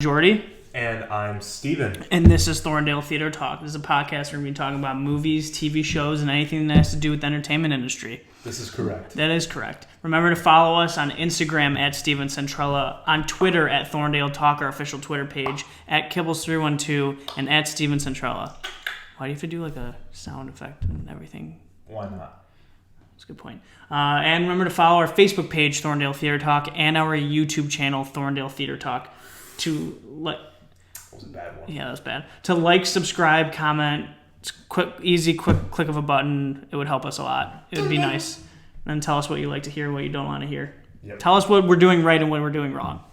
Jordy. And I'm Steven. And this is Thorndale Theater Talk. This is a podcast where we're going to be talking about movies, TV shows, and anything that has to do with the entertainment industry. This is correct. That is correct. Remember to follow us on Instagram at Steven Centrella, on Twitter at Thorndale Talk, our official Twitter page, at Kibbles312, and at Steven Centrella. Why do you have to do like a sound effect and everything? Why not? That's a good point. And remember to follow our Facebook page, Thorndale Theater Talk, and our YouTube channel, Thorndale Theater Talk, to let... That was a bad one. Yeah, that was bad. To like, subscribe, comment. It's quick click of a button. It would help us a lot. It would be nice. And tell us what you like to hear, what you don't want to hear. Yep. Tell us what we're doing right and what we're doing wrong.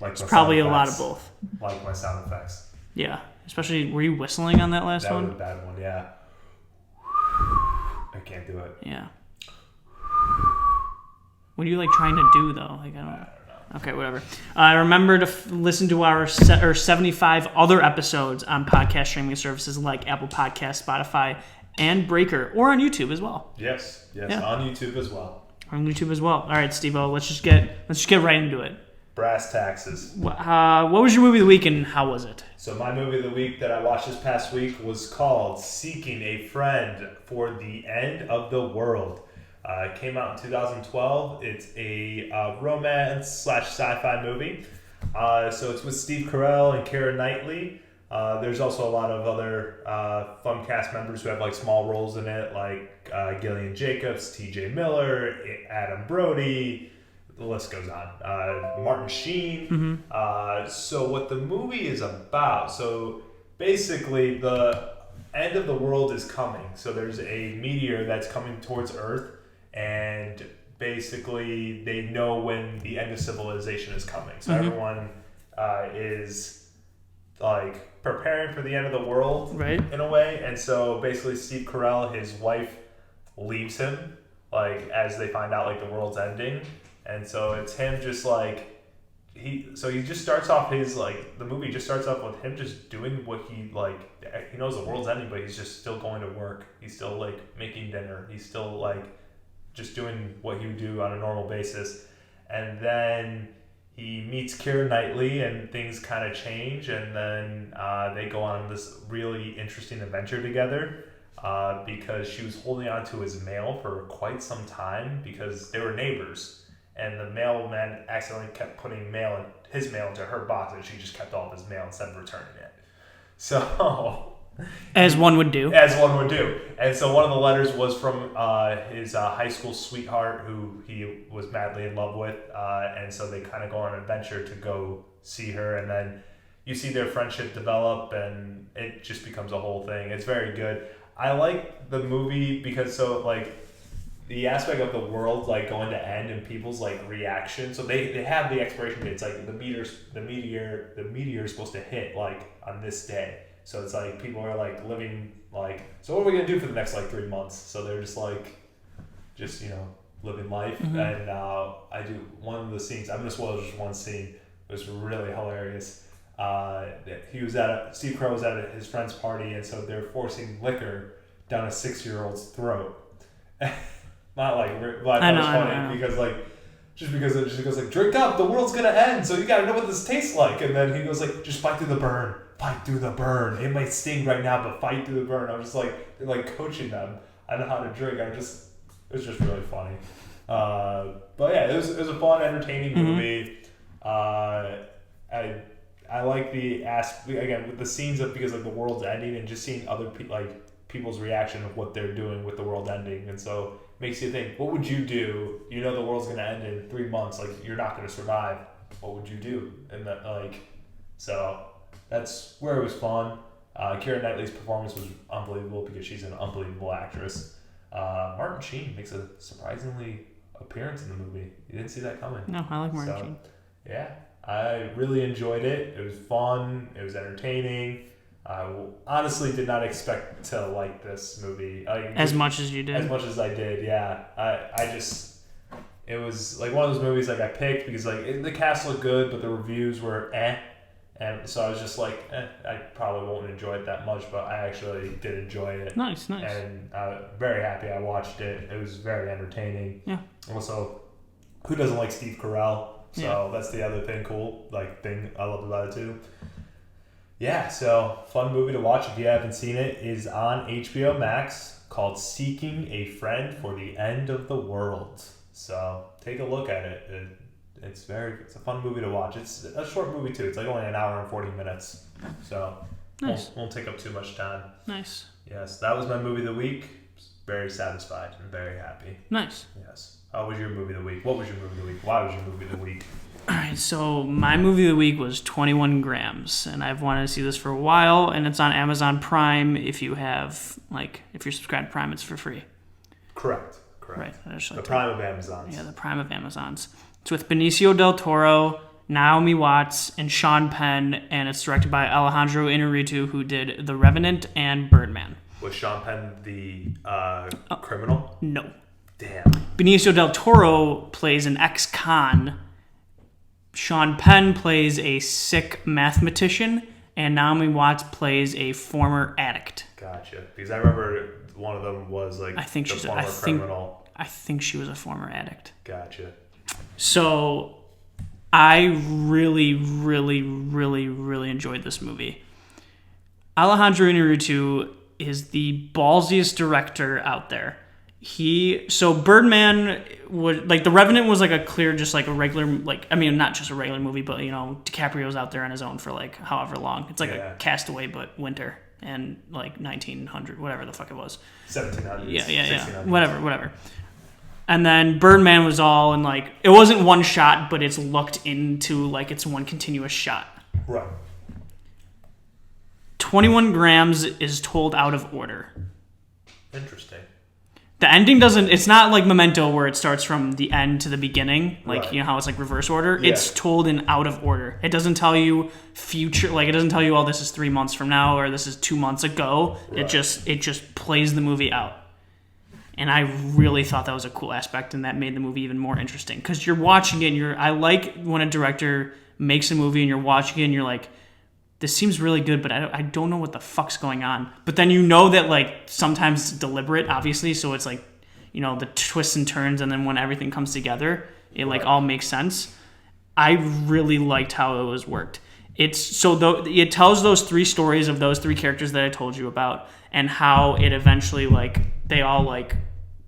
It's probably a lot of both. Like my sound effects. Yeah. Especially, were you whistling on that last one? That was a bad one, yeah. I can't do it. Yeah. What are you like trying to do though? Like I don't know. Okay, whatever. Remember to listen to our 75 other episodes on podcast streaming services like Apple Podcasts, Spotify, and Breaker, or on YouTube as well. Yes, yeah. On YouTube as well. On YouTube as well. All right, Steve-O, let's just get right into it. Brass taxes. What was your movie of the week and how was it? So my movie of the week that I watched this past week was called Seeking a Friend for the End of the World. It came out in 2012. It's a romance/sci-fi movie. So it's with Steve Carell and Keira Knightley. There's also a lot of other fun cast members who have like small roles in it, like Gillian Jacobs, T.J. Miller, Adam Brody. The list goes on. Martin Sheen. Mm-hmm. So what the movie is about? So basically, the end of the world is coming. So there's a meteor that's coming towards Earth. And basically, they know when the end of civilization is coming. So everyone is like preparing for the end of the world, right? In a way. And so basically, Steve Carell, his wife, leaves him like as they find out like the world's ending. And so it's him just like he just starts off his like the movie just starts off with him just doing what he knows the world's ending, but he's just still going to work. He's still like making dinner. He's still like just doing what he would do on a normal basis. And then he meets Keira Knightley and things kind of change, and then they go on this really interesting adventure together because she was holding on to his mail for quite some time because they were neighbors, and the mailman accidentally kept putting his mail into her box, and she just kept all of his mail instead of returning it. So... As one would do. And so one of the letters was from his high school sweetheart who he was madly in love with. And so they kind of go on an adventure to go see her. And then you see their friendship develop and it just becomes a whole thing. It's very good. I like the movie because the aspect of the world like going to end and people's like reaction. So they have the expiration dates. Like the meteor is supposed to hit like on this day. So it's like people are like living like, so what are we gonna do for the next like 3 months? So they're just living life. Mm-hmm. And I do one of the scenes. I'm gonna spoil just one scene. It was really hilarious. Steve Carell was at his friend's party, and so they're forcing liquor down a 6-year-old's throat. Not like, but that was funny because like. Just because it just goes like, drink up, the world's gonna end, so you gotta know what this tastes like. And then he goes like, just fight through the burn. Fight through the burn. It might sting right now, but fight through the burn. I'm just like, they're like coaching them on how to drink. It was just really funny. But yeah, it was a fun, entertaining movie. I like the again with the scenes of because like the world's ending and just seeing other people's reaction of what they're doing with the world ending, and so. Makes you think, what would you do? You know the world's going to end in 3 months. Like, you're not going to survive. What would you do? And that, so that's where it was fun. Keira Knightley's performance was unbelievable because she's an unbelievable actress. Martin Sheen makes a surprisingly appearance in the movie. You didn't see that coming. No, I like Martin Sheen. Yeah, I really enjoyed it. It was fun. It was entertaining. I honestly did not expect to like this movie. As much as you did? As much as I did, yeah. It was like one of those movies like I picked because like the cast looked good, but the reviews were eh. And so I was just like, I probably won't enjoy it that much, but I actually did enjoy it. Nice. And very happy I watched it. It was very entertaining. Yeah. Also, who doesn't like Steve Carell? So that's the other thing thing I loved about it too. Yeah, so fun movie to watch if you haven't seen it is on HBO Max called Seeking a Friend for the End of the World. So take a look at it. It's a fun movie to watch. It's a short movie too. It's like only an hour and 40 minutes. So nice. Won't take up too much time. Nice. Yes, that was my movie of the week. Very satisfied and very happy. Nice. Yes. How was your movie of the week? What was your movie of the week? Why was your movie of the week? All right, so my movie of the week was 21 Grams, and I've wanted to see this for a while, and it's on Amazon Prime. If you're subscribed to Prime, it's for free. Correct. Right. The Prime of Amazons. Yeah, the Prime of Amazons. It's with Benicio del Toro, Naomi Watts, and Sean Penn, and it's directed by Alejandro Inarritu, who did The Revenant and Birdman. Was Sean Penn the criminal? No. Damn. Benicio del Toro plays an ex-con. Sean Penn plays a sick mathematician, and Naomi Watts plays a former addict. Gotcha. Because I remember one of them was like criminal. I think she was a former addict. Gotcha. So I really, really, really, really enjoyed this movie. Alejandro Inarritu is the ballsiest director out there. Birdman was like The Revenant was like a clear, just like a regular, not just a regular movie, but DiCaprio's out there on his own for like however long. It's like a Castaway but winter and like 1900, whatever the fuck it was. 1700s. Yeah. Whatever. And then Birdman was all in like, it wasn't one shot, but it's looked into like it's one continuous shot. Right. 21 Grams is told out of order. Interesting. The ending it's not like Memento where it starts from the end to the beginning, like, you know how it's like reverse order. Yeah. It's told in out of order. It doesn't tell you future, like it doesn't tell you, oh, this is 3 months from now or this is 2 months ago. Right. It just plays the movie out. And I really thought that was a cool aspect, and that made the movie even more interesting. Because you're watching it, and I like when a director makes a movie and you're watching it and you're like, this seems really good, but I don't know what the fuck's going on. But then you know that like sometimes it's deliberate, obviously, so it's like, the twists and turns, and then when everything comes together, it like all makes sense. I really liked how it was worked. It tells those 3 stories of those 3 characters that I told you about, and how it eventually like they all like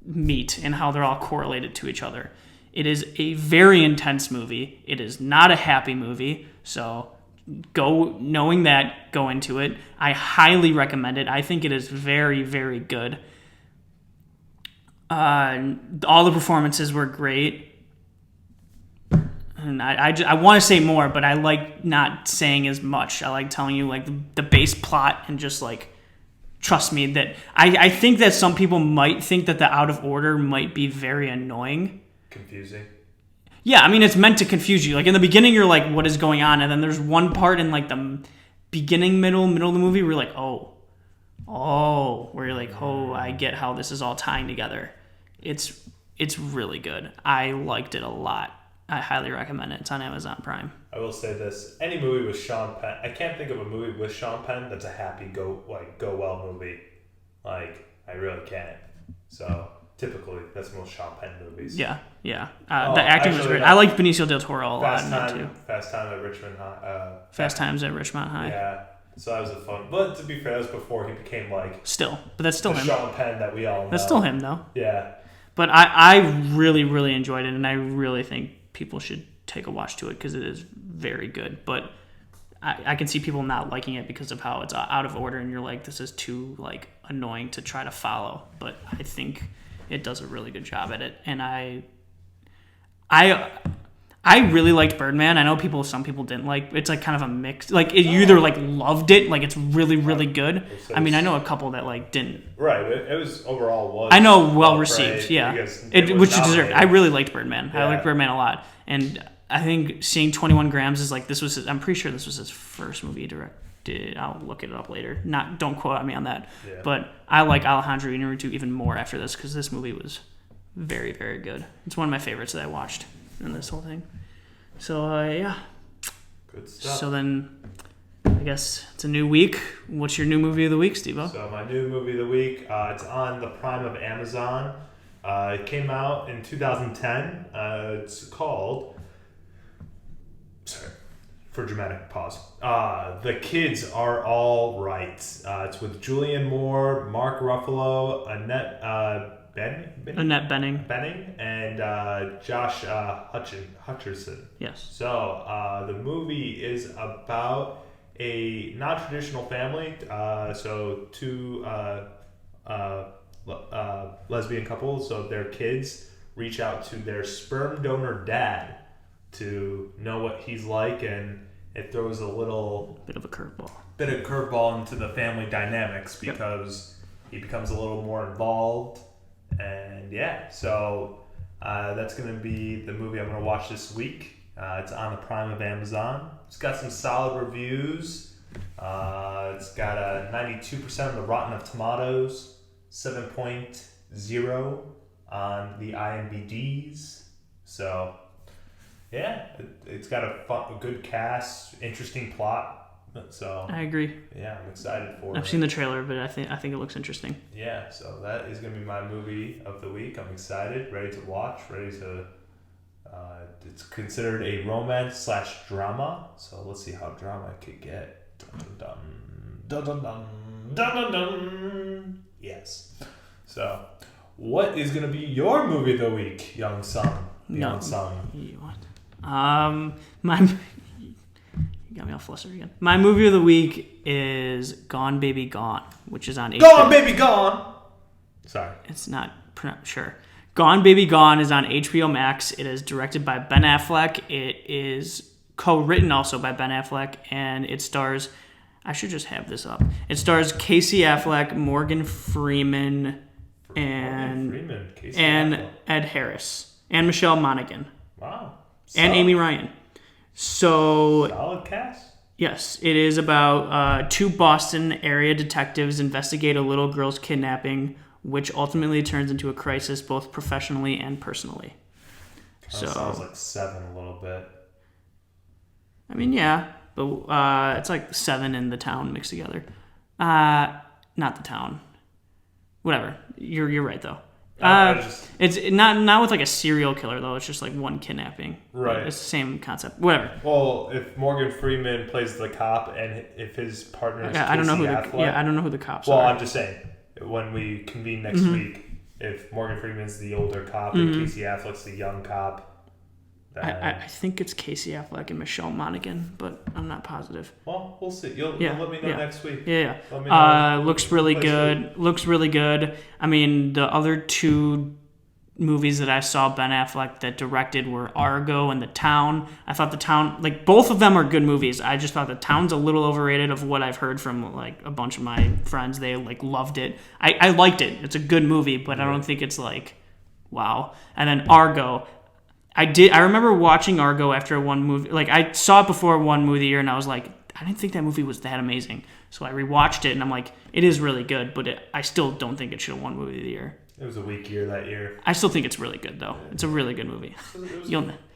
meet and how they're all correlated to each other. It is a very intense movie. It is not a happy movie, so go into it. I highly recommend it. I think it is very, very good. All the performances were great. And I want to say more, but I like not saying as much. I like telling you like the base plot and just like trust me that I think that some people might think that the out of order might be very annoying. Confusing. Yeah, I mean, it's meant to confuse you. Like, in the beginning, you're like, what is going on? And then there's one part in, like, the beginning, middle of the movie where you're like, where you're like, I get how this is all tying together. It's really good. I liked it a lot. I highly recommend it. It's on Amazon Prime. I will say this. Any movie with Sean Penn, I can't think of a movie with Sean Penn that's a happy, go well movie. Like, I really can't. So... typically, that's most Sean Penn movies. Yeah. The acting was great. I like Benicio del Toro a lot in that too. Fast Times at Richmond High. Fast Times at Richmond High. Yeah. So that was a fun. But to be fair, that was before he became like. But that's still him. Sean Penn that we all know. That's still him though. Yeah. But I really, really enjoyed it, and I really think people should take a watch to it because it is very good. But I can see people not liking it because of how it's out of order, and you're like, this is too like annoying to try to follow. But I think it does a really good job at it, and I really liked Birdman. I know some people didn't like. It's like kind of a mix. Like you either like loved it, like it's really really good. I mean, I know a couple that like didn't. Right, it was overall I know well received. Yeah, which you deserved. I really liked Birdman. Yeah. I liked Birdman a lot, and I think seeing 21 Grams is like I'm pretty sure this was his first movie directed. I'll look it up later. Don't quote me on that. Yeah. But I like Alejandro Inarritu even more after this because this movie was very, very good. It's one of my favorites that I watched in this whole thing. So, yeah. Good stuff. So then, I guess it's a new week. What's your new movie of the week, Steve-O? So my new movie of the week, it's on the Prime of Amazon. It came out in 2010. It's called for dramatic pause. The Kids Are All Right. It's with Julianne Moore, Mark Ruffalo, Annette Bening, and Josh Hutcherson. Yes. So the movie is about a non-traditional family. So two lesbian couples. So their kids reach out to their sperm donor dad to know what he's like, and it throws a little bit of a curveball into the family dynamics because he becomes a little more involved. And so that's going to be the movie I'm going to watch this week. It's on the Prime of Amazon. It's got some solid reviews. It's got a 92% on the Rotten of Tomatoes, 7.0 on the IMDb's. So it's got a good cast, interesting plot. So I agree. Yeah, I'm excited for it. I've seen the trailer, but I think it looks interesting. Yeah, so that is going to be my movie of the week. I'm excited, ready to watch, it's considered a romance/drama. So let's see how drama it could get. Dun dun dun dun dun dun dun. Yes. So, what is going to be your movie of the week, young son? Young son. You got me all flustered again. My movie of the week is Gone Baby Gone, which is on HBO. Gone Baby Gone! Sorry. It's not sure. Gone Baby Gone is on HBO Max. It is directed by Ben Affleck. It is co-written also by Ben Affleck, and it stars... I should just have this up. It stars Casey Affleck, Morgan Freeman, and Ed Harris, and Michelle Monaghan. Wow. And Amy Ryan. So solid cast. Yes, it is about two Boston area detectives investigate a little girl's kidnapping, which ultimately turns into a crisis both professionally and personally. Sounds like Seven a little bit. I mean, yeah, but it's like Seven and The Town mixed together. Not The Town. Whatever. You're right though. It's not with like a serial killer though. It's just like one kidnapping. Right. It's the same concept. Whatever. Well, if Morgan Freeman plays the cop and if his partner is Casey I don't know who the cops are. Well, I'm just saying when we convene next week, if Morgan Freeman's the older cop and Casey Affleck's the young cop. I think it's Casey Affleck and Michelle Monaghan, but I'm not positive. Well, we'll see. You'll let me know next week. Yeah. Let me know. Looks really good. Looks really good. I mean, the other two movies that I saw Ben Affleck that directed were Argo and The Town. I thought The Town, like both of them are good movies. I just thought The Town's a little overrated of what I've heard from like a bunch of my friends. They like loved it. I liked it. It's a good movie, but I don't think it's like wow. And then Argo. I remember watching Argo after one movie. Like, I saw it before one movie of the year, and I was like, I didn't think that movie was that amazing. So I rewatched it, and I'm like, it is really good, but I still don't think it should have won movie of the year. It was a weak year that year. I still think it's really good, though. It's a really good movie. It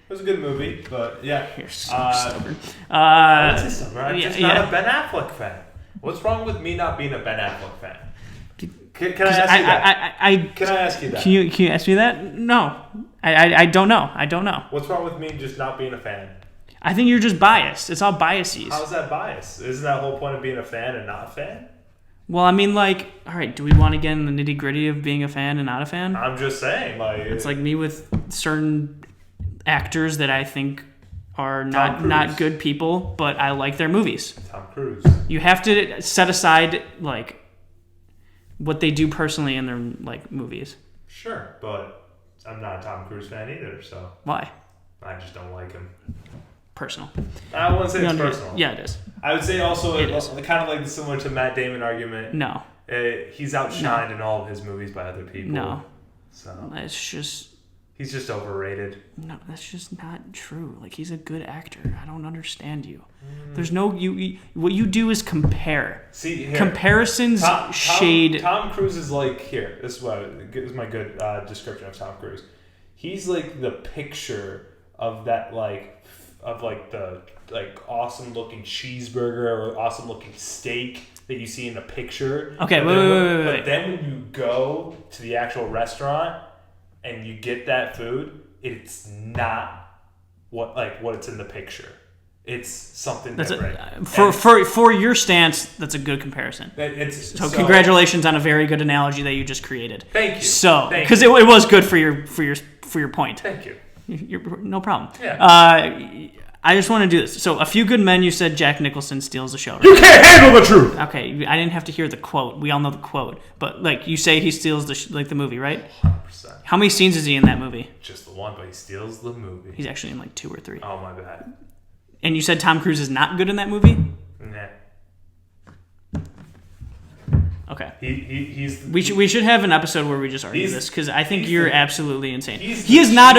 was a good movie, but yeah. You're so stubborn. I'm just not a Ben Affleck fan. What's wrong with me not being a Ben Affleck fan? Can I ask you that? Can I ask you that? Can you ask me that? No. I don't know. I don't know. What's wrong with me just not being a fan? I think you're just biased. It's all biases. How's that bias? Isn't that the whole point of being a fan and not a fan? Well, I mean, like, all right, do we want to get in the nitty-gritty of being a fan and not a fan? I'm just saying. It's like me with certain actors that I think are not good people, but I like their movies. Tom Cruise. You have to set aside, like, what they do personally in their, like, movies. Sure, but I'm not a Tom Cruise fan either, so... Why? I just don't like him. Personal. I wouldn't say it's personal. Yeah, it is. I would say also, kind of like similar to Matt Damon argument. No. He's outshined in all of his movies by other people. No. So it's just... He's just overrated. No, that's just not true. Like, he's a good actor. I don't understand you. There's no... what you do is compare. See, here. Comparisons shade... Tom Cruise is like... Here, this is my good description of Tom Cruise. He's like the picture of that, like... Of like the awesome looking cheeseburger or awesome looking steak that you see in the picture. Okay, wait. But then when you go to the actual restaurant and you get that food, it's not what it's in the picture. It's something That's different. For your stance, that's a good comparison. So congratulations on a very good analogy that you just created. Thank you. So because it was good for your point. Thank you. No problem. Yeah. I just want to do this. So, A Few Good Men, you said Jack Nicholson steals the show, right? You can't handle the truth! Okay, I didn't have to hear the quote. We all know the quote. But, like, you say he steals the movie, right? 100%. How many scenes is he in that movie? Just the one, but he steals the movie. He's actually in, like, 2 or 3. Oh, my bad. And you said Tom Cruise is not good in that movie? Nah. Okay. He's we should have an episode where we just argue this because I think you're absolutely insane. He is not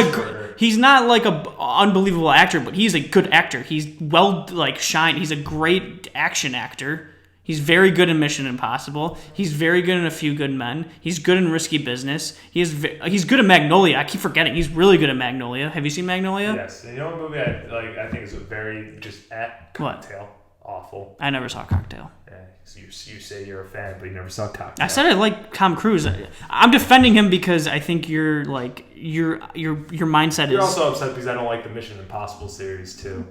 he's not like a unbelievable actor, but he's a good actor. He's He's a great action actor. He's very good in Mission Impossible. He's very good in A Few Good Men. He's good in Risky Business. He's good in Magnolia. I keep forgetting. He's really good at Magnolia. Have you seen Magnolia? Yes. You know what movie I think is a very just Cocktail. What? Awful. I never saw Cocktail. Yeah, so you say you're a fan, but you never saw Cocktail. I said I like Tom Cruise. I'm defending him because I think your mindset is. You're also upset because I don't like the Mission Impossible series too.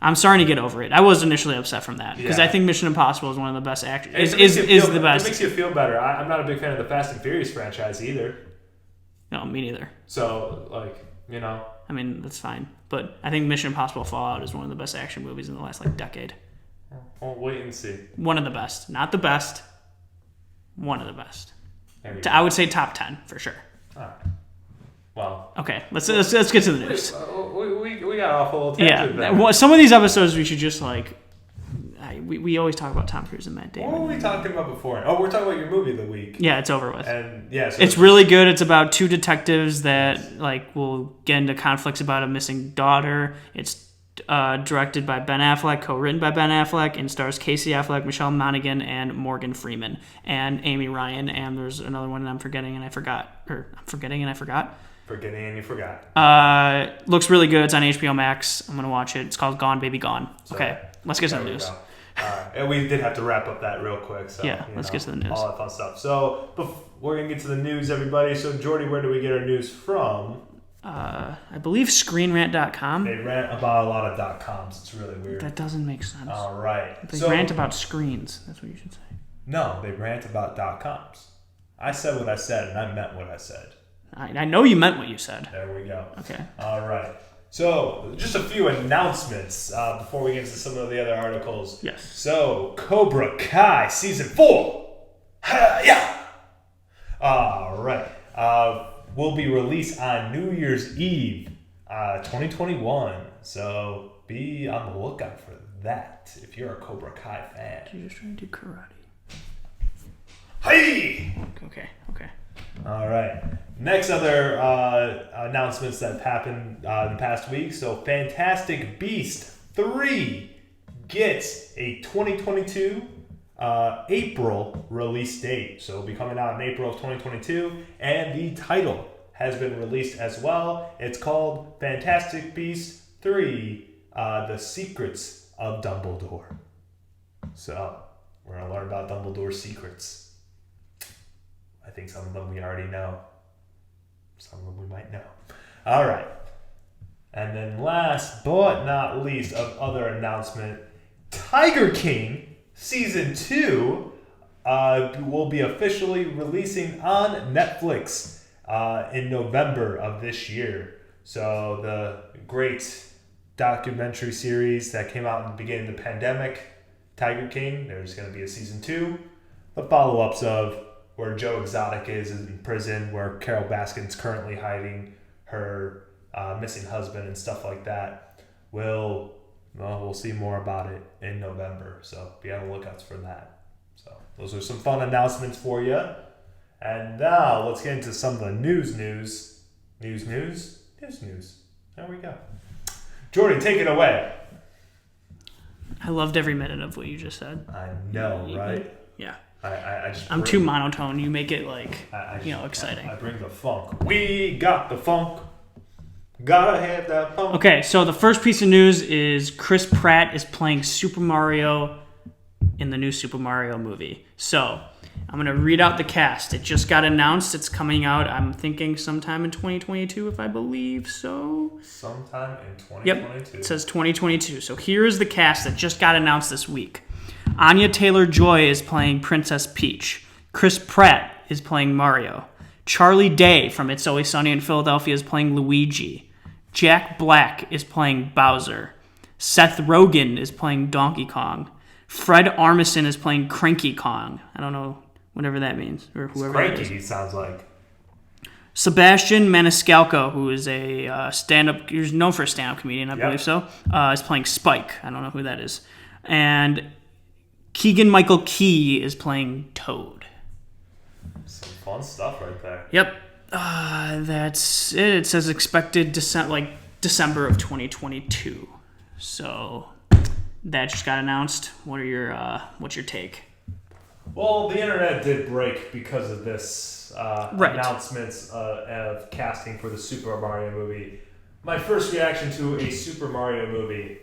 I'm starting to get over it. I was initially upset from that because I think Mission Impossible is one of the best actors. Is the best. It makes you feel better. I'm not a big fan of the Fast and Furious franchise either. No, me neither. So I mean, that's fine. But I think Mission Impossible Fallout is one of the best action movies in the last decade. We'll wait and see. One of the best. Not the best. One of the best. I would say top 10 for sure. All right. Well. Okay, let's get to the news. We got off a little tangent there. Well, some of these episodes we should just we always talk about Tom Cruise and Matt Damon. What were we talking about before? Oh, we're talking about your movie of the week. Yeah, it's over with. And so it's really good. It's about 2 detectives that will get into conflicts about a missing daughter. It's directed by Ben Affleck, co-written by Ben Affleck, and stars Casey Affleck, Michelle Monaghan, and Morgan Freeman, and Amy Ryan. And there's another one that I'm forgetting and I forgot. Forgetting and you forgot. Looks really good. It's on HBO Max. I'm gonna watch it. It's called Gone Baby Gone. Okay, let's get to the news. And we did have to wrap up that real quick. So let's get to the news. All that fun stuff. So we're gonna get to the news, everybody. So Jordy, where do we get our news from? I believe ScreenRant.com. They rant about a lot of .coms. It's really weird. That doesn't make sense. All right. They rant about screens. That's what you should say. No, they rant about .coms. I said what I said, and I meant what I said. I know you meant what you said. There we go. Okay. All right. So, just a few announcements before we get into some of the other articles. Yes. So, Cobra Kai Season 4. Yeah. All right. Will be released on New Year's Eve, 2021. So, be on the lookout for that if you're a Cobra Kai fan. You're just trying to do karate. Hey! Okay. All right. Next other announcements that have happened in the past week. So Fantastic Beasts 3 gets a 2022 April release date. So it'll be coming out in April of 2022. And the title has been released as well. It's called Fantastic Beasts 3, The Secrets of Dumbledore. So we're going to learn about Dumbledore's secrets. I think some of them we already know. Some of them we might know. All right. And then last but not least of other announcement, Tiger King Season 2 will be officially releasing on Netflix in November of this year. So the great documentary series that came out in the beginning of the pandemic, Tiger King, there's going to be a Season 2. The follow-ups of where Joe Exotic is in prison, where Carol Baskin's currently hiding her missing husband and stuff like that. We'll see more about it in November, so be on the lookout for that. So those are some fun announcements for you. And now let's get into some of the news. There we go. Jordy, take it away. I loved every minute of what you just said. I know, right? Yeah. I'm too monotone. You make it exciting. I bring the funk. We got the funk. Gotta have that funk. Okay, so the first piece of news is Chris Pratt is playing Super Mario in the new Super Mario movie. So I'm going to read out the cast. It just got announced. It's coming out, I'm thinking, sometime in 2022, if I believe so. Sometime in 2022. Yep, it says 2022. So here is the cast that just got announced this week. Anya Taylor-Joy is playing Princess Peach. Chris Pratt is playing Mario. Charlie Day from It's Always Sunny in Philadelphia is playing Luigi. Jack Black is playing Bowser. Seth Rogen is playing Donkey Kong. Fred Armisen is playing Cranky Kong. I don't know whatever that means, or whoever that is. Cranky, sounds like. Sebastian Maniscalco, who is a stand-up, he's known for a stand-up comedian, I believe so, is playing Spike. I don't know who that is. And Keegan-Michael Key is playing Toad. Some fun stuff right there. Yep. That's it. It says expected December of 2022. So that just got announced. What's your take? Well, the internet did break because of this announcements of casting for the Super Mario movie. My first reaction to a Super Mario movie,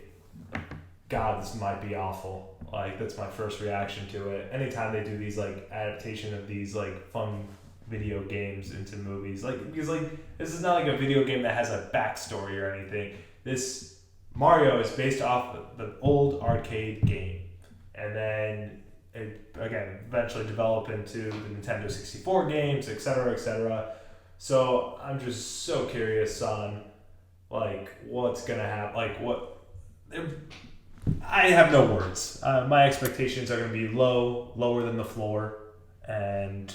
God, this might be awful. Like, that's my first reaction to it. Anytime they do these like adaptation of these like fun video games into movies, like, because like this is not like a video game that has a backstory or anything. This Mario is based off the old arcade game, and then it again eventually developed into the Nintendo 64 games, etc., etc. So I'm just so curious on like what's gonna happen. Like what I have no words. My expectations are gonna be lower than the floor, and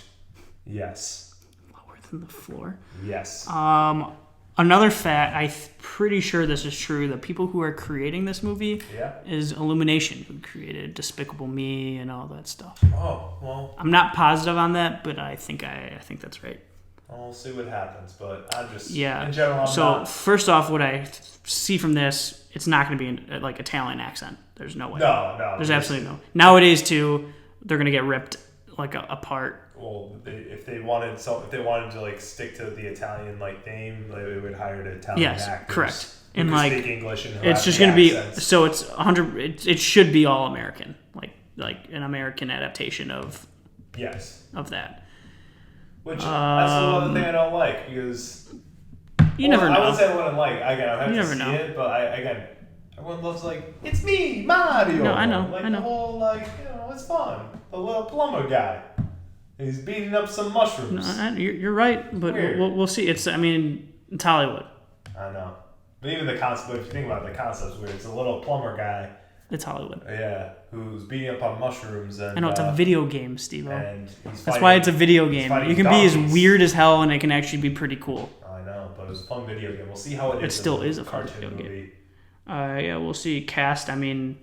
yes, lower than the floor. Yes. Another fact, I'm pretty sure this is true, the people who are creating this movie is Illumination, who created Despicable Me and all that stuff. Oh, well. I'm not positive on that, but I think that's right. We'll see what happens, but I'm just, in general, first off, what I see from this, it's not going to be in like Italian accent. There's no way. No. There's absolutely no. Nowadays, too, they're going to get ripped like apart. Well, if they wanted to like stick to the Italian like theme, they would hire an Italian actors. Yes, correct. Who And can like speak English and it's just going to be so it's 100. It should be all American, like an American adaptation of that. Which that's the one thing I don't like, because you never know. I would say I wouldn't like. Again, I have to see know. it, but everyone loves like it's me, Mario. No, I know. Like I know. the whole it's fun. The little plumber guy. He's beating up some mushrooms. No, you're right, but we'll see. It's Hollywood. I know, but even the concept. If you think about it, the concept's weird. It's a little plumber guy. It's Hollywood. Yeah, who's beating up on mushrooms and. I know it's a video game, Steve. And that's why it's a video game. You can be as weird as hell, and it can actually be pretty cool. I know, but it was a fun video game. We'll see how it is. It still is a fun video movie. Yeah, we'll see. Cast. I mean,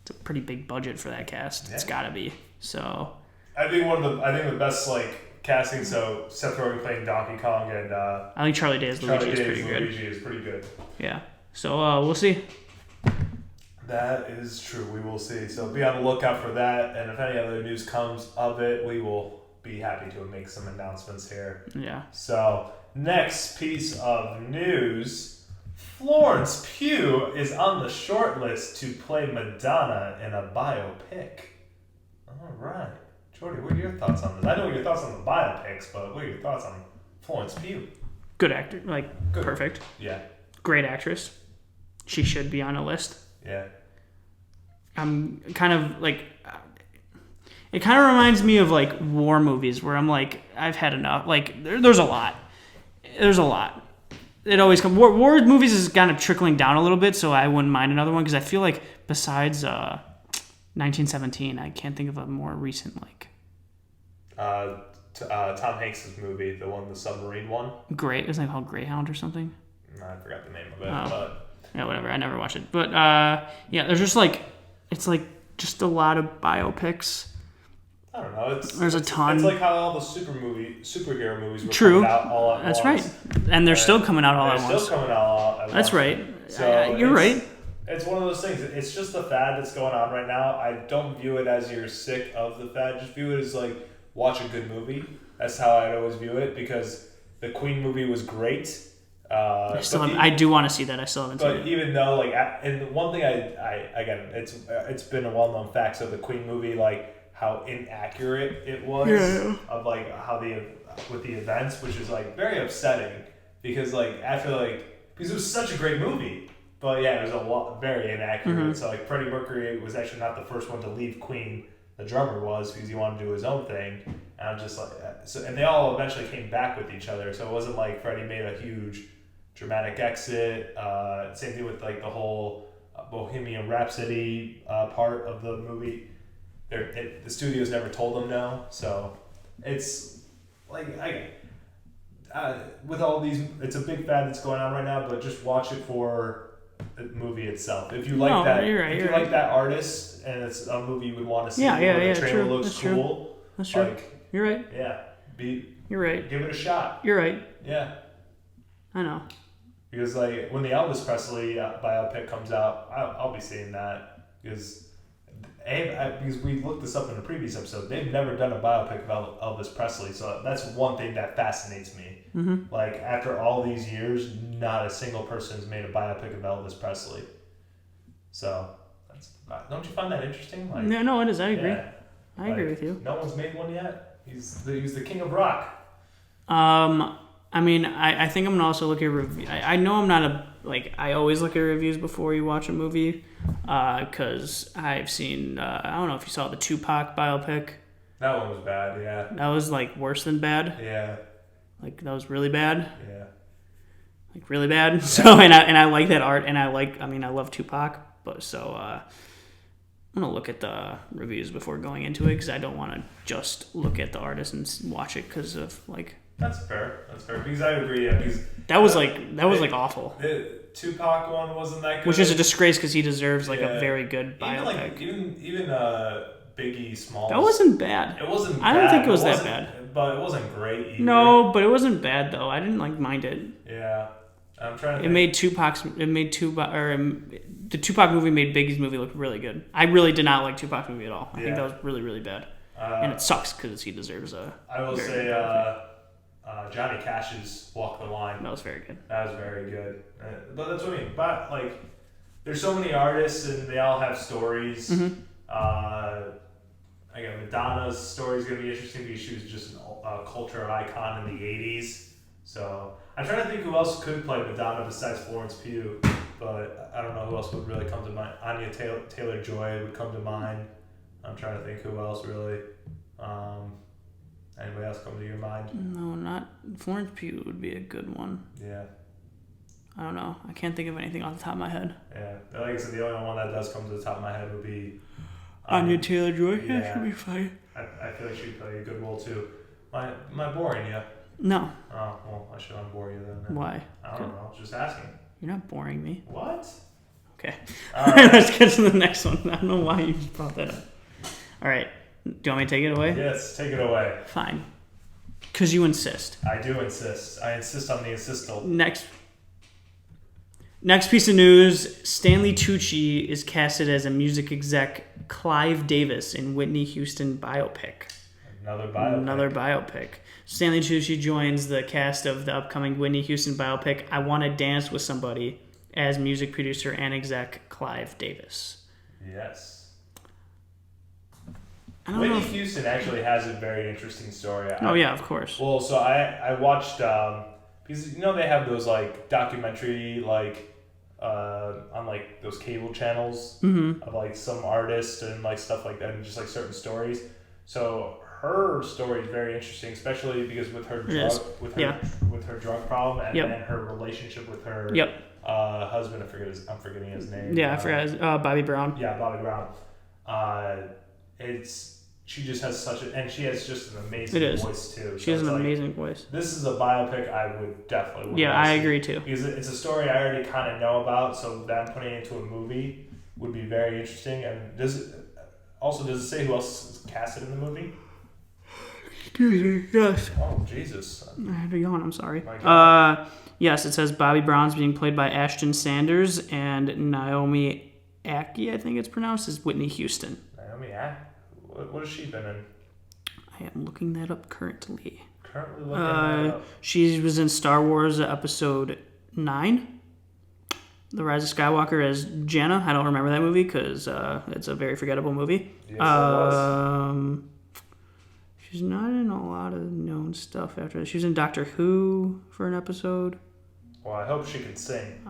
it's a pretty big budget for that cast. Yeah. It's got to be. So. I think the best like casting. So Seth Rogen playing Donkey Kong and. I think Charlie Day as Luigi is pretty good. Yeah. So we'll see. That is true. We will see. So be on the lookout for that. And if any other news comes of it, we will be happy to make some announcements here. Yeah. So next piece of news: Florence Pugh is on the short list to play Madonna in a biopic. All right. Jordy, what are your thoughts on this? I know your thoughts on the biopics, but what are your thoughts on Florence Pugh? Good actor. Good. Perfect. Yeah. Great actress. She should be on a list. Yeah. I'm kind of like... It kind of reminds me of like war movies where I'm like, I've had enough. Like, there's a lot. There's a lot. It always comes... War movies is kind of trickling down a little bit, so I wouldn't mind another one, because I feel like besides 1917, I can't think of a more recent like... Tom Hanks' movie, the submarine one. Great. Isn't it called Greyhound or something? I forgot the name of it, but... Yeah, whatever. I never watched it. But, yeah, there's just like... It's like just a lot of biopics. I don't know. There's a ton. It's like how all the superhero movies were coming out all at once. That's right. And they're still coming out all at once. They're still coming out all at once. That's right. So you're right. It's one of those things. It's just the fad that's going on right now. I don't view it as you're sick of the fad. Just view it as like, watch a good movie. That's how I'd always view it, because the Queen movie was great. I do want to see that. I still haven't seen it. But even though, like, and one thing I again, it's been a well-known fact. So the Queen movie, like, how inaccurate it was of like how with the events, which is like very upsetting because like after like because it was such a great movie, but yeah, it was very inaccurate. So like Freddie Mercury was actually not the first one to leave Queen. The drummer was because he wanted to do his own thing, and I'm just like so. And they all eventually came back with each other, so it wasn't like Freddie made a huge dramatic exit. Same thing with like the whole Bohemian Rhapsody part of the movie. The studios never told them no, so it's like with all these, it's a big fad that's going on right now. But just watch it for the movie itself. If you like like that artist, and it's a movie you would want to see, the trailer looks cool. That's true. Like, you're right. Yeah, you're right. Give it a shot. You're right. Yeah, I know. Because like when the Elvis Presley biopic comes out, I'll be seeing that because we looked this up in a previous episode. They've never done a biopic about Elvis Presley, so that's one thing that fascinates me. Mm-hmm. Like after all these years, not a single person's made a biopic of Elvis Presley. So don't you find that interesting? Like, no, it is. I agree. Yeah, I agree with you. No one's made one yet. He's the king of rock. I mean, I think I'm gonna also look at review. I know I'm not I always look at reviews before you watch a movie, because I've seen I don't know if you saw the Tupac biopic. That one was bad. Yeah. That was like worse than bad. Yeah. Like that was really bad. Yeah. Like really bad. Yeah. So and I like that art, and I love Tupac, but so I'm gonna look at the reviews before going into it because I don't want to just look at the artist and watch it because of like. That's fair. Because I agree. Yeah, because that was awful. The Tupac one wasn't that good. Which is a disgrace because he deserves a very good biopic. Even Biggie Smalls. That wasn't bad. It wasn't. I don't think it was that bad. But it wasn't great either. No, but it wasn't bad though. I didn't mind it. Yeah, I'm trying to. The Tupac movie made Biggie's movie look really good. I really did not like Tupac movie at all. I think that was really really bad, and it sucks because he deserves a. I will say. Johnny Cash's Walk the Line. That was very good. That was very good. But that's what I mean. But, like, there's so many artists and they all have stories. Mm-hmm. Again, Madonna's story is going to be interesting because she was just a culture icon in the 80s. So, I'm trying to think who else could play Madonna besides Florence Pugh. But I don't know who else would really come to mind. Anya Taylor-Joy would come to mind. I'm trying to think who else really. Anybody else come to your mind? No, not Florence Pugh would be a good one. Yeah. I don't know. I can't think of anything off the top of my head. Yeah. Like I said, the only one that does come to the top of my head would be... Anya Taylor-Joy? Yeah, she'll be fine. I feel like she'd play a good role too. Am I boring you? No. Oh, well, I should unbore you then. Why? I don't know. Just asking. You're not boring me. What? Okay. All right. Let's get to the next one. I don't know why you brought that up. All right. Do you want me to take it away? Yes, take it away. Fine. Because you insist. I do insist. I insist on the insistal. Next piece of news. Stanley Tucci is casted as a music exec Clive Davis in Whitney Houston biopic. Another biopic. Stanley Tucci joins the cast of the upcoming Whitney Houston biopic I Want to Dance with Somebody as music producer and exec Clive Davis. Yes. Whitney Houston actually has a very interesting story. Yeah, of course. Well, so I watched because they have those like documentary on like those cable channels of like some artists and like stuff like that and just like certain stories. So her story is very interesting, especially because with her drug problem and then her relationship with her husband. I'm forgetting his name. Yeah, I forgot. Bobby Brown. Yeah, Bobby Brown. She just has and she has just an amazing voice too. She has an amazing voice. This is a biopic I would definitely I agree too. Because it's a story I already kind of know about, so them putting it into a movie would be very interesting. And does it say who else is casted in the movie? Excuse me, yes. Oh, Jesus. I had to yawn, I'm sorry. Yes, it says Bobby Brown's being played by Ashton Sanders and Naomi Ackie, I think it's pronounced, is Whitney Houston. Naomi Ackie? What has she been in? I am looking that up currently. Currently looking that up. She was in Star Wars Episode 9. The Rise of Skywalker as Janna. I don't remember that movie because it's a very forgettable movie. Yes, it was. She's not in a lot of known stuff after this. She was in Doctor Who for an episode. Well, I hope she can sing.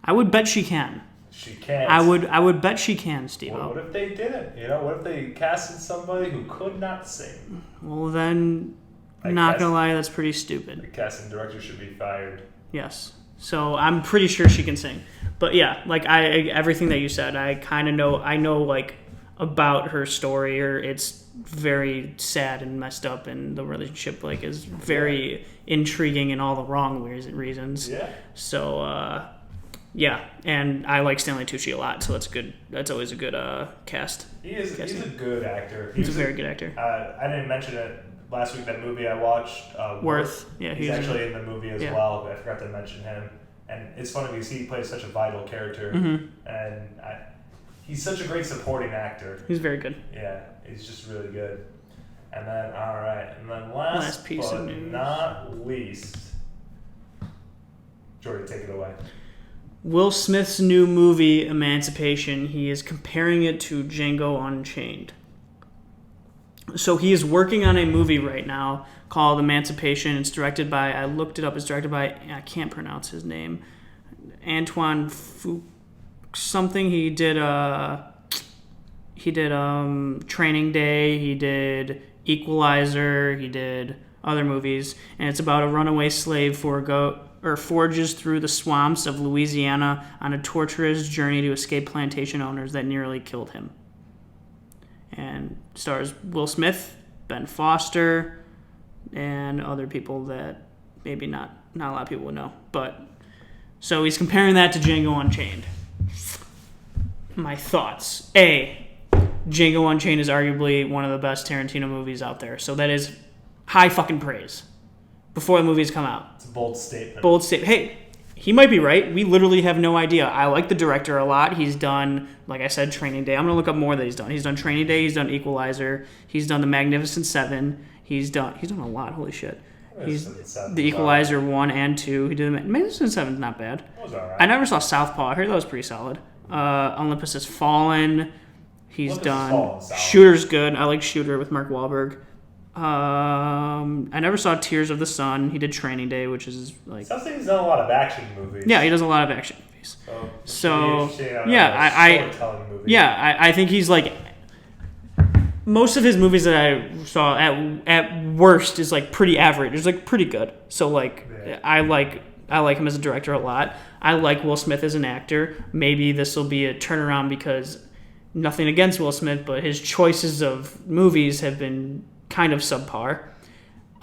I would bet she can. She can. I would bet she can, Steve. What if they didn't? What if they casted somebody who could not sing? Well, then, not gonna lie, that's pretty stupid. The casting director should be fired. Yes. So I'm pretty sure she can sing. But yeah, like everything that you said, I kind of know. I know like about her story, or it's very sad and messed up, and the relationship like is very intriguing in all the wrong reasons. Yeah. So yeah, and I like Stanley Tucci a lot, so that's good. That's always a good cast. He's a good actor. He's a very good actor. I didn't mention it last week. That movie I watched, Worth. Yeah, he's actually in the movie as well. But I forgot to mention him. And it's funny because he plays such a vital character, and he's such a great supporting actor. He's very good. Yeah, he's just really good. And then last piece but of news. Not least, Jordy, take it away. Will Smith's new movie, Emancipation, he is comparing it to Django Unchained. So he is working on a movie right now called Emancipation. It's directed by, I looked it up, it's directed by, I can't pronounce his name, Antoine Fuqua something. He did Training Day, he did Equalizer, he did other movies, and it's about a runaway slave forges through the swamps of Louisiana on a torturous journey to escape plantation owners that nearly killed him. And stars Will Smith, Ben Foster, and other people that maybe not a lot of people would know. But so he's comparing that to Django Unchained. My thoughts. A, Django Unchained is arguably one of the best Tarantino movies out there. So that is high fucking praise before the movies come out. It's a bold statement. Bold statement. Hey, he might be right. We literally have no idea. I like the director a lot. He's done, like I said, Training Day. I'm going to look up more that he's done. He's done Training Day. He's done Equalizer. He's done The Magnificent Seven. He's done a lot. Holy shit. He's the Equalizer 1 and 2. He did the Magnificent Seven's not bad. It was alright. I never saw Southpaw. I heard that was pretty solid. Olympus Has Fallen. He's done. Shooter's good. I like Shooter with Mark Wahlberg. I never saw Tears of the Sun. He did Training Day, which is like. Sounds like he's done a lot of action movies. Yeah, he does a lot of action movies. So yeah, I think he's like. Most of his movies that I saw at worst is like pretty average. It's like pretty good. So like I like him as a director a lot. I like Will Smith as an actor. Maybe this will be a turnaround because nothing against Will Smith, but his choices of movies have been kind of subpar.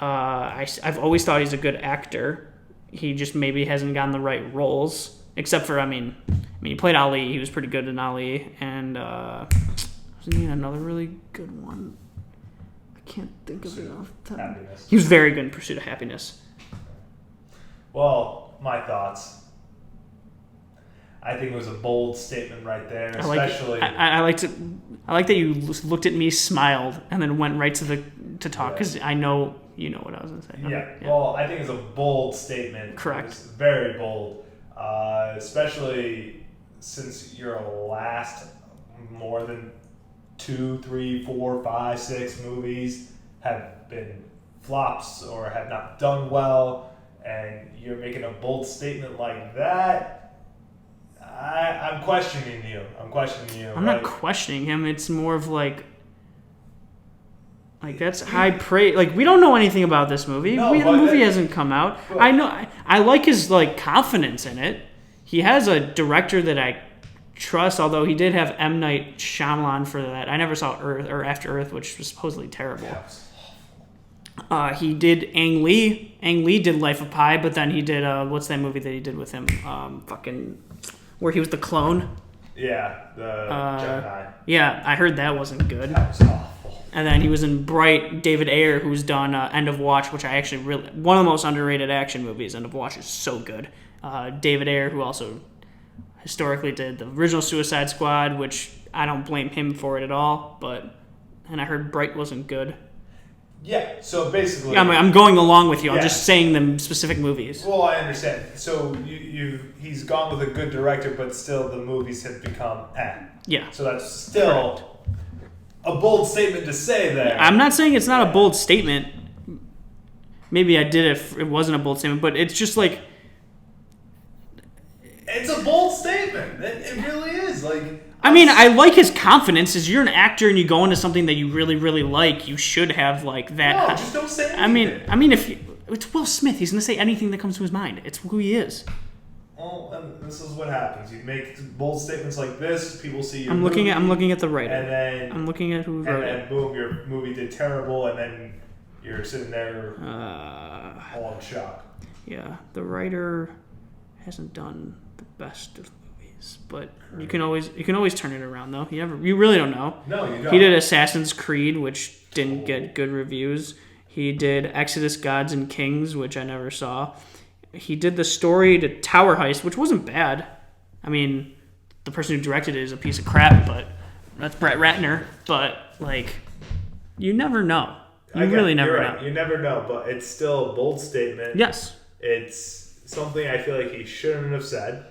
I've always thought he's a good actor. He just maybe hasn't gotten the right roles. Except for, I mean, he played Ali. He was pretty good in Ali. And wasn't he in another really good one? I can't think of it off the top. He was very good in Pursuit of Happiness. Well, my thoughts. I think it was a bold statement right there, especially. I like that you looked at me, smiled, and then went right to talk because I know you know what I was going to say. Yeah. Well, I think it's a bold statement. Correct. It's very bold, especially since your last more than 2, 3, 4, 5, 6 movies have been flops or have not done well, and you're making a bold statement like that. I'm questioning you. I'm not questioning him. It's more of like that's high praise. Like, we don't know anything about this movie. No, the movie hasn't come out. I know. I like his like confidence in it. He has a director that I trust. Although he did have M. Night Shyamalan for that. I never saw Earth or After Earth, which was supposedly terrible. He did Ang Lee. Ang Lee did Life of Pi, but then he did what's that movie that he did with him? Where he was the clone. Yeah, the Gemini. Yeah, I heard that wasn't good. That was awful. And then he was in Bright. David Ayer, who's done End of Watch, which I actually really one of the most underrated action movies. End of Watch is so good. David Ayer, who also historically did the original Suicide Squad, which I don't blame him for it at all. And I heard Bright wasn't good. Yeah, so basically... I'm going along with you. I'm Yeah. just saying the specific movies. Well, I understand. So he's gone with a good director, but still the movies have become Yeah. So that's still a bold statement to say there. I'm not saying it's not a bold statement. Maybe I did if it wasn't a bold statement, but it's just like... It's a bold statement. It really is. I mean, I like his confidence. As you're an actor and you go into something that you really, really like, you should have like that. No, just don't say anything. I mean, if it's Will Smith, he's gonna say anything that comes to his mind. It's who he is. Well, and this is what happens. You make bold statements like this. People see your I'm looking at the writer. And then I'm looking at who wrote it. And then boom, your movie did terrible, and then you're sitting there all in shock. Yeah, the writer hasn't done the best of movies, but you can always turn it around though. You really don't know. No, you don't. He did Assassin's Creed, which didn't get good reviews. He did Exodus: Gods and Kings, which I never saw. He did the story to Tower Heist, which wasn't bad. I mean, the person who directed it is a piece of crap, but that's Brett Ratner. But like, you never know. You really never know. You never know, but it's still a bold statement. Yes. It's something I feel like he shouldn't have said,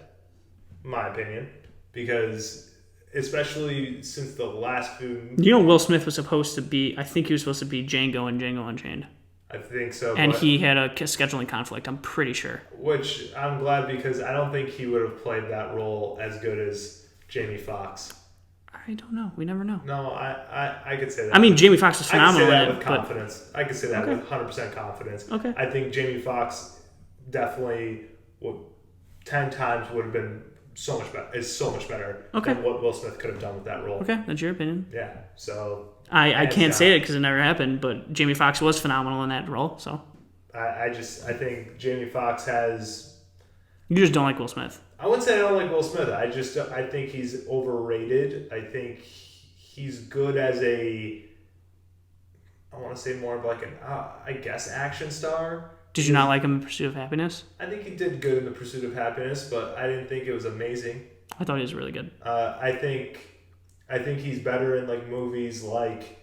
in my opinion, because especially since the last few... You know, Will Smith was supposed to be... I think he was supposed to be Django in Django Unchained. I think so. And he had a scheduling conflict, I'm pretty sure. Which I'm glad, because I don't think he would have played that role as good as Jamie Foxx. I don't know. We never know. No, I could say that. I mean, Jamie Foxx was phenomenal. I could say that with confidence. I could say that with 100% confidence. Okay. I think Jamie Foxx definitely 10 times would have been so much better than what Will Smith could have done with that role. Okay, that's your opinion. Yeah, so... I can't say it because it never happened, but Jamie Foxx was phenomenal in that role, so... I think Jamie Foxx has... You just don't like Will Smith. I wouldn't say I don't like Will Smith. I think he's overrated. I think he's good as a... I want to say more of like an, I guess, action star. Did you not like him in Pursuit of Happiness? I think he did good in The Pursuit of Happiness, but I didn't think it was amazing. I thought he was really good. I think he's better in like movies like,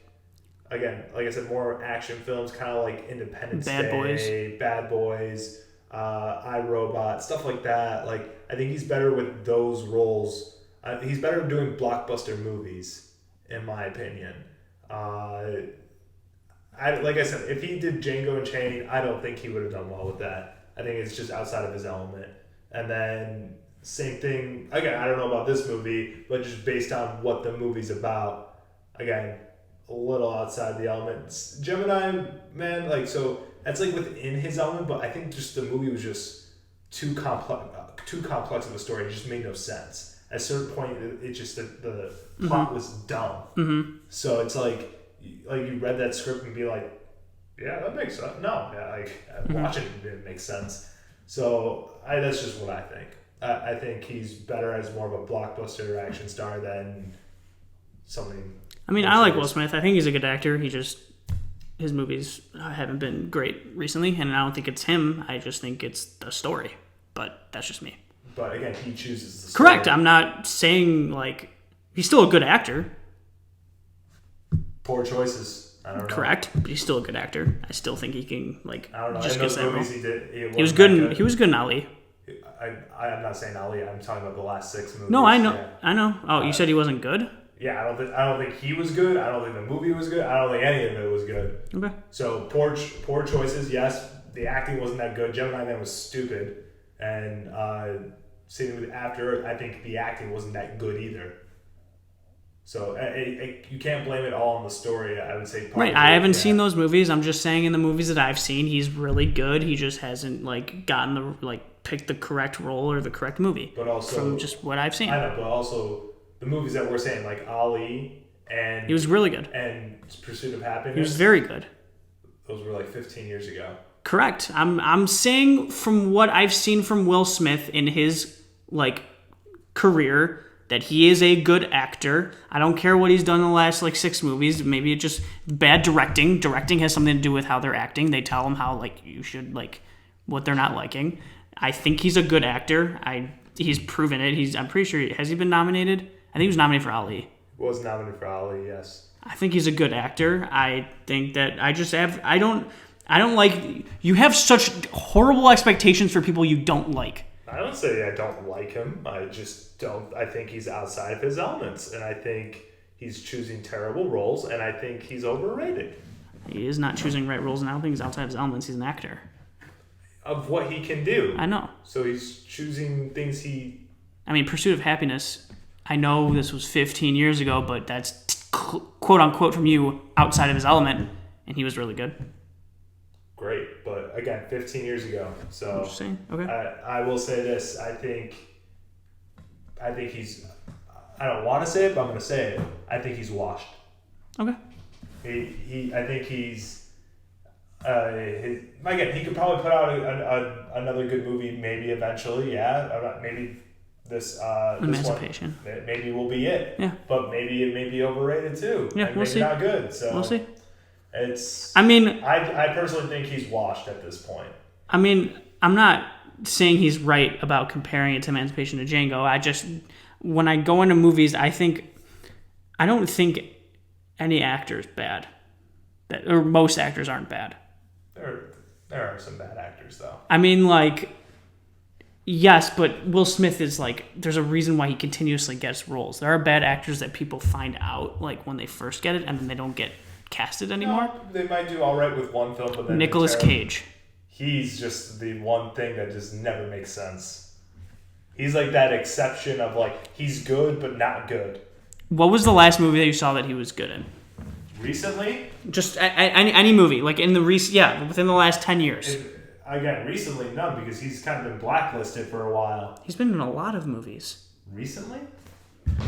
again, like I said, more action films, kind of like Independence Day, Bad Boys, I, Robot, stuff like that. Like, I think he's better with those roles. He's better doing blockbuster movies, in my opinion. Like I said, if he did Django Unchained, I don't think he would have done well with that. I think it's just outside of his element. And then same thing, again, I don't know about this movie, but just based on what the movie's about, again, a little outside the element. Gemini Man, like, so that's like within his element, but I think just the movie was just too complex of a story. It just made no sense. At a certain point, it just, the plot was dumb. Mm-hmm. So it's like you read that script and be like, yeah, that makes sense. No, yeah, like watching it didn't make sense. So that's just what I think. I think he's better as more of a blockbuster action star than something. I mean, I like Will Smith. I think he's a good actor. His movies haven't been great recently, and I don't think it's him. I just think it's the story. But that's just me. But again, he chooses the story. Correct. I'm not saying like he's still a good actor. Poor choices. I don't know. Correct, but he's still a good actor. I still think he can like. I don't know. Just in those movies he did. He was good. He was good in Ali. I'm not saying Ali. I'm talking about the last 6 movies. No, I know. Yeah. I know. Oh, you said he wasn't good? Yeah, I don't think he was good. I don't think the movie was good. I don't think any of it was good. Okay. So poor choices. Yes, the acting wasn't that good. Gemini Man was stupid, and same with After Earth. I think the acting wasn't that good either. So you can't blame it all on the story. I would say. Right. I haven't seen those movies. I'm just saying in the movies that I've seen, he's really good. He just hasn't like gotten the picked the correct role or the correct movie. But also from just what I've seen. I know, but also the movies that we're saying, like Ali and he was really good. And Pursuit of Happiness. He was very good. Those were like 15 years ago. Correct. I'm saying from what I've seen from Will Smith in his career that he is a good actor. I don't care what he's done in the last 6 movies. Maybe it's just bad directing. Directing has something to do with how they're acting. They tell him how you should what they're not liking. I think he's a good actor. He's proven it. I'm pretty sure has he been nominated? I think he was nominated for Ali. I Was nominated for Ali, yes. I think he's a good actor. I think that I don't like, you have such horrible expectations for people you don't like. I don't say I don't like him. I just don't. I think he's outside of his elements, and I think he's choosing terrible roles, and I think he's overrated. He is not choosing right roles, and I don't think he's outside of his elements. He's an actor. Of what he can do. I know. So he's choosing things he... I mean, Pursuit of Happiness, I know this was 15 years ago, but that's quote-unquote from you outside of his element, and he was really good. Great, but again, 15 years ago. So interesting. Okay. I will say this. I think he's... I don't want to say it, but I'm going to say it. I think he's washed. Okay. I think he's... again, he could probably put out another good movie, maybe eventually. Yeah, maybe this Emancipation. This one, maybe will be it. Yeah, but maybe it may be overrated too. Yeah, and we'll maybe see. Not good. So we'll see. It's. I mean, I personally think he's washed at this point. I mean, I'm not saying he's right about comparing it to Emancipation to Django. I just, when I go into movies, I don't think any actor is bad. Or most actors aren't bad. There are some bad actors, though. I mean, like, yes, but Will Smith is, like, there's a reason why he continuously gets roles. There are bad actors that people find out, like, when they first get it, and then they don't get casted anymore. No, they might do all right with one film, but then... Nicolas Cage. He's just the one thing that just never makes sense. He's, like, that exception of, like, he's good, but not good. What was the last movie that you saw that he was good in? Recently? Just any movie, like in the within the last 10 years. Again, recently none, because he's kind of been blacklisted for a while. He's been in a lot of movies. Recently?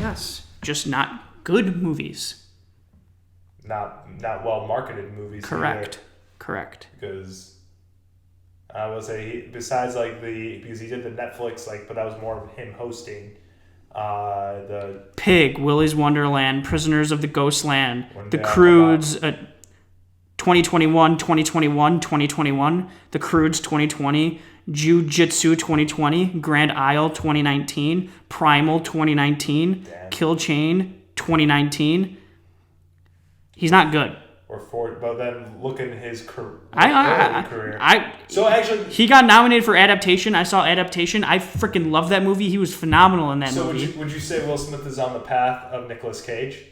Yes, just not good movies. Not well marketed movies. Correct. Either, Correct. because I would say because he did the Netflix, like, but that was more of him hosting. The Pig, Willy's Wonderland, Prisoners of the Ghostland, The Croods, 2021, 2021, The Croods 2020, Jiu-Jitsu 2020, Grand Isle 2019, Primal 2019, Kill Chain 2019. He's not good. But then look at his career. So actually, he got nominated for Adaptation. I saw Adaptation. I freaking love that movie. He was phenomenal in that movie. So would you say Will Smith is on the path of Nicolas Cage?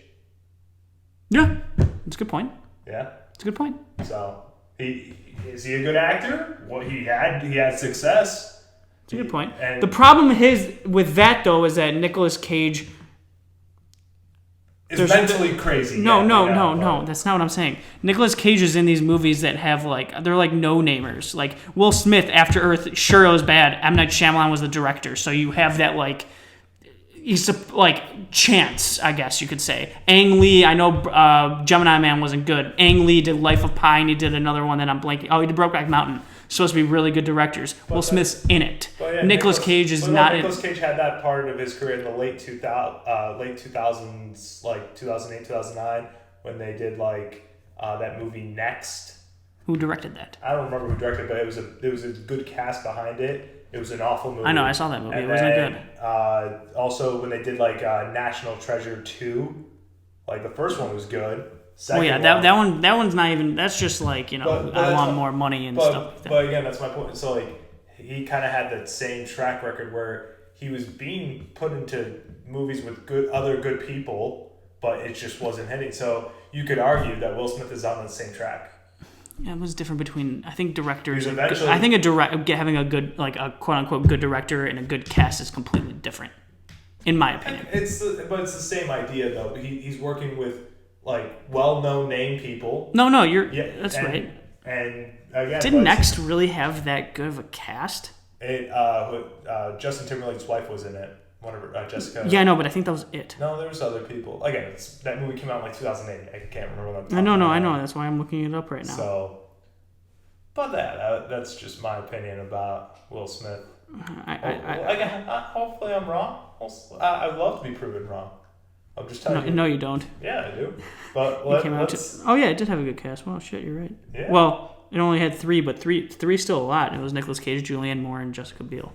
Yeah, that's a good point. Yeah, it's a good point. So is he a good actor? Well, he had success. It's a good point. The problem with that though is that Nicolas Cage. It's mentally crazy. No. That's not what I'm saying. Nicolas Cage is in these movies that have, like, they're like no-namers. Like, Will Smith, After Earth, sure it was bad. M. Night Shyamalan was the director. So you have that, like, chance, I guess you could say. Ang Lee, I know Gemini Man wasn't good. Ang Lee did Life of Pi, and he did another one that I'm blanking. Oh, he did Brokeback Mountain. Supposed to be really good directors. Will Smith's in it. Yeah, Nicolas Cage is not in it. Nicolas Cage had that part of his career in the late 2000s, like 2008, 2009, when they did, like, that movie Next. Who directed that? I don't remember who directed it, but it was a good cast behind it. It was an awful movie. I know, I saw that movie. And it wasn't good. Also, when they did, like, National Treasure 2, like, the first one was good. Second that one's not even. That's just like, I want more money and stuff like that. But again, that's my point. So, like, he kind of had that same track record where he was being put into movies with other good people, but it just wasn't hitting. So you could argue that Will Smith is on the same track. Yeah, it was different between, I think, directors. Eventually, I think having a good, like, a quote unquote good director and a good cast is completely different, in my opinion. But it's the same idea though. He's working with, like, well-known name people. No, that's right. And again, didn't Next really have that good of a cast? Justin Timberlake's wife was in it. One of her, Jessica. Yeah, I know, but I think that was it. No, there was other people. Again, that movie came out in, like, 2008. I can't remember when that. I know. That's why I'm looking it up right now. So, but that's just my opinion about Will Smith. Hopefully I'm wrong. I'd love to be proven wrong. I'm just telling you. No, you don't. Yeah, I do. But it did have a good cast. Well, shit, you're right. Yeah. Well, it only had 3, but three's still a lot. It was Nicolas Cage, Julianne Moore, and Jessica Biel.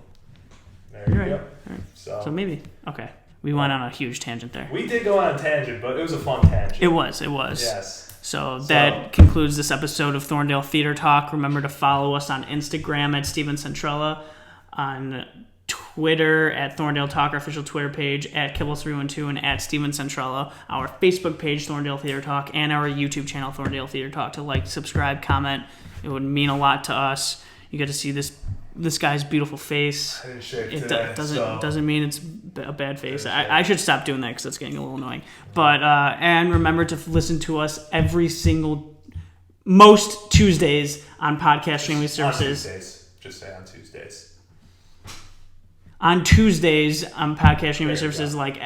There you go. All right. So maybe. Okay. We went on a huge tangent there. We did go on a tangent, but it was a fun tangent. It was. Yes. So that concludes this episode of Thorndale Theater Talk. Remember to follow us on Instagram at Steven Centrella, on Twitter at Thorndale Talk, our official Twitter page, at Kibble312 and at Steven Centrella, our Facebook page, Thorndale Theater Talk, and our YouTube channel, Thorndale Theater Talk, to like, subscribe, comment. It would mean a lot to us. You get to see this guy's beautiful face. I didn't shave It today, doesn't mean it's a bad face. I should stop doing that because it's getting a little annoying. But and remember to listen to us most Tuesdays on podcast streaming services. On Tuesdays. Just say on Tuesdays. On Tuesdays on podcast streaming services like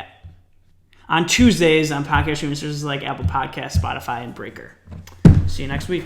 Apple Podcast, Spotify, and Breaker. See you next week.